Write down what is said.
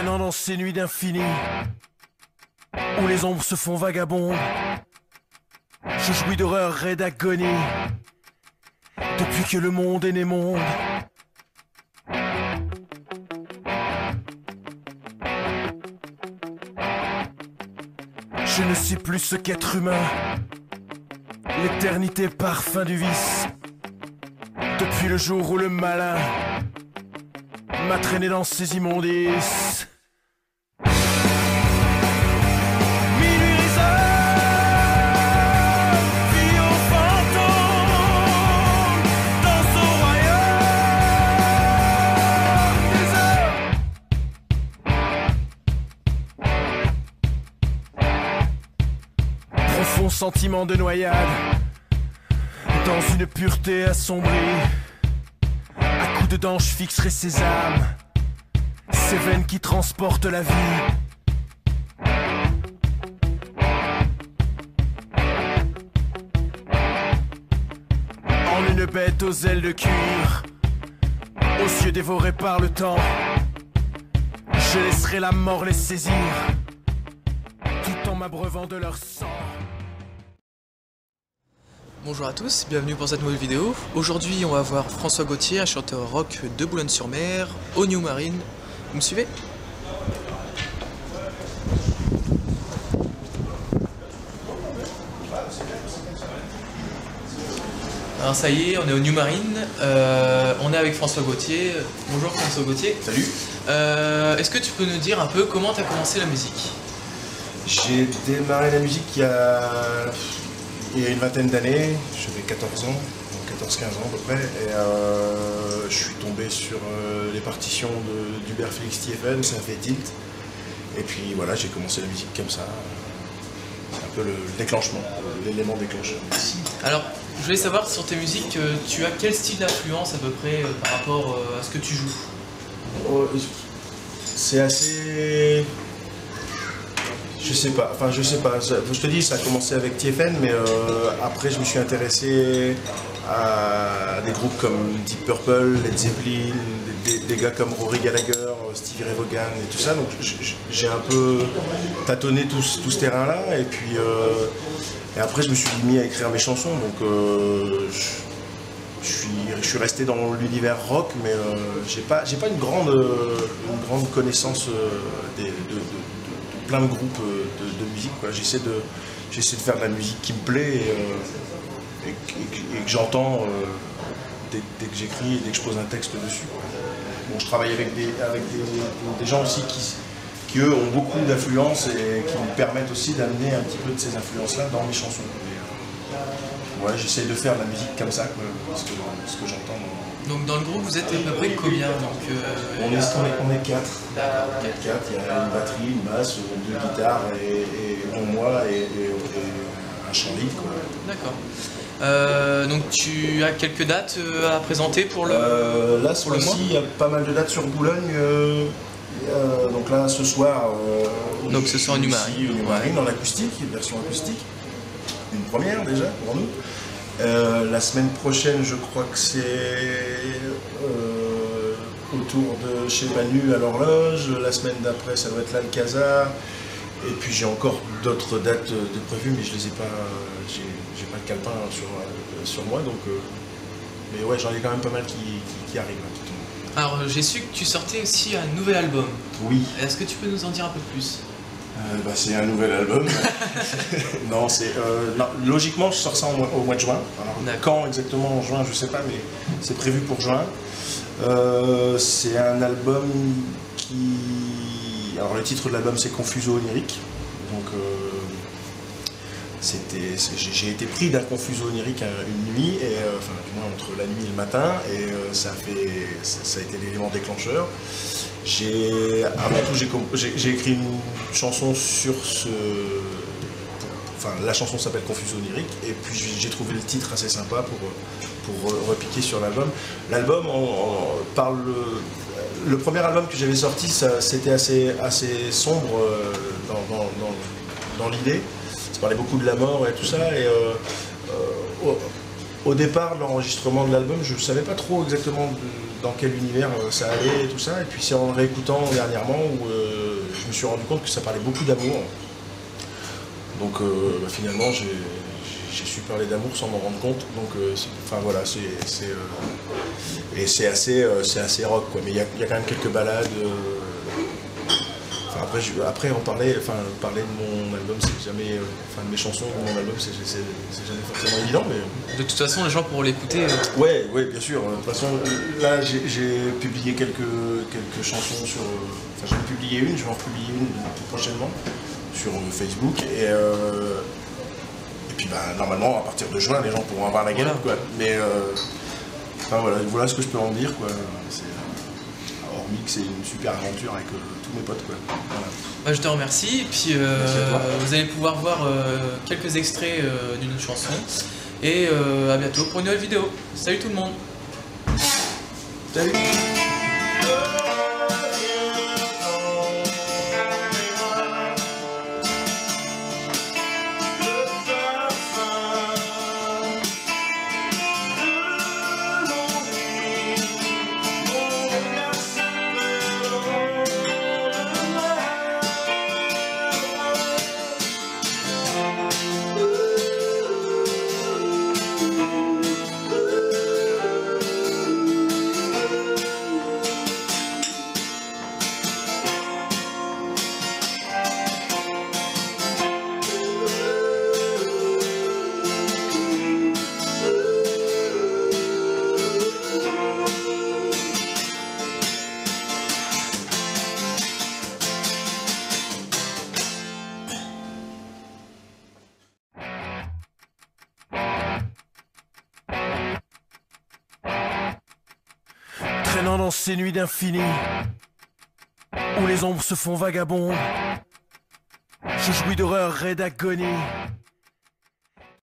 Planant dans ces nuits d'infini où les ombres se font vagabondes, je jouis d'horreur et d'agonie depuis que le monde est né monde. Je ne sais plus ce qu'être humain, l'éternité parfum du vice. Depuis le jour où le malin m'a traîné dans ses immondices. Minuit résonne, vie aux fantômes, dans son royaume des hommes. Profond sentiment de noyade, dans une pureté assombrie. À coups de dents je fixerai ses âmes, ces veines qui transportent la vie. En une bête aux ailes de cuir, aux yeux dévorés par le temps, je laisserai la mort les saisir, tout en m'abreuvant de leur sang. Bonjour à tous, bienvenue pour cette nouvelle vidéo. Aujourd'hui on va voir François Gauthier, un chanteur rock de Boulogne-sur-Mer, au New Marine. Vous me suivez? Alors ça y est, on est au New Marine, on est avec François Gauthier. Bonjour François Gauthier. Salut. Est-ce que tu peux nous dire un peu comment tu as commencé la musique? J'ai démarré la musique il y a une vingtaine d'années, j'avais 14 ans, 14-15 ans à peu près, et je suis tombé sur les partitions d'Hubert Félix Thiéven, ça a fait tilt, et puis voilà, j'ai commencé la musique comme ça, c'est un peu le déclenchement, l'élément déclencheur. Alors, je voulais savoir sur tes musiques, tu as quel style d'influence à peu près par rapport à ce que tu joues? C'est assez... Je sais pas, je te dis, ça a commencé avec TFN, mais après je me suis intéressé à des groupes comme Deep Purple, Led Zeppelin, des gars comme Rory Gallagher, Stevie Ray Vaughan et tout ça, donc j'ai un peu tâtonné tout ce terrain-là, et puis et après je me suis mis à écrire mes chansons, donc je suis resté dans l'univers rock, mais j'ai pas une grande connaissance de plein de groupes de musique, quoi. J'essaie de faire de la musique qui me plaît et que j'entends dès que j'écris et dès que je pose un texte dessus, quoi. Bon, je travaille avec des gens aussi qui eux ont beaucoup d'influences et qui me permettent aussi d'amener un petit peu de ces influences-là dans mes chansons. Ouais, j'essaie de faire de la musique comme ça, quoi, ce que j'entends. Donc dans le groupe, vous êtes à peu près combien on est 4. Il y a une batterie, une basse, 2 guitares et moi et un chant libre. D'accord. Donc tu as quelques dates à présenter pour le là, ce mois-ci, il y a pas mal de dates sur Boulogne. Donc là, ce soir, donc ce soir, New Marine, en acoustique, une version acoustique. Une première déjà pour nous. La semaine prochaine, je crois que c'est autour de chez Manu à l'Horloge. La semaine d'après, ça doit être l'Alcazar. Et puis j'ai encore d'autres dates de prévues, mais je les ai pas. J'ai pas de calepin sur moi, donc. Mais ouais, j'en ai quand même pas mal qui arrivent. Alors j'ai su que tu sortais aussi un nouvel album. Oui. Est-ce que tu peux nous en dire un peu plus? C'est un nouvel album. Non, logiquement, je sors ça au mois de juin. Alors, quand exactement en juin, je sais pas, mais c'est prévu pour juin. C'est un album qui... Alors le titre de l'album, c'est Confuso onirique. Donc j'ai été pris d'un confuso onirique une nuit, et, enfin du moins entre la nuit et le matin, et ça a été l'élément déclencheur. Avant tout, j'ai écrit une chanson sur ce... Enfin, la chanson s'appelle Confuso onirique, et puis j'ai trouvé le titre assez sympa pour repiquer sur l'album. L'album parle... Le premier album que j'avais sorti, c'était assez sombre dans l'idée. Ça parlait beaucoup de la mort et tout ça, et au départ de l'enregistrement de l'album, je ne savais pas trop exactement dans quel univers ça allait et tout ça, et puis c'est en le réécoutant dernièrement où je me suis rendu compte que ça parlait beaucoup d'amour. Donc finalement j'ai su parler d'amour sans m'en rendre compte. Donc enfin voilà, et c'est assez rock quoi. Mais il y a quand même quelques ballades. Après on parlait de mon album, c'est jamais, de mes chansons, de mon album, c'est jamais forcément évident, mais De toute façon, les gens pourront l'écouter. ouais, bien sûr. De toute façon, là j'ai publié quelques chansons sur, j'en ai publié une, je vais en publier une tout prochainement sur Facebook et puis normalement à partir de juin les gens pourront avoir la galette quoi. Mais voilà ce que je peux en dire quoi. Hormis que c'est une super aventure avec tous mes potes quoi. Voilà. Je te remercie, et puis vous allez pouvoir voir quelques extraits d'une chanson, et à bientôt pour une nouvelle vidéo. Salut tout le monde. Salut. Traînant dans ces nuits d'infini où les ombres se font vagabondes, je jouis d'horreur et d'agonie.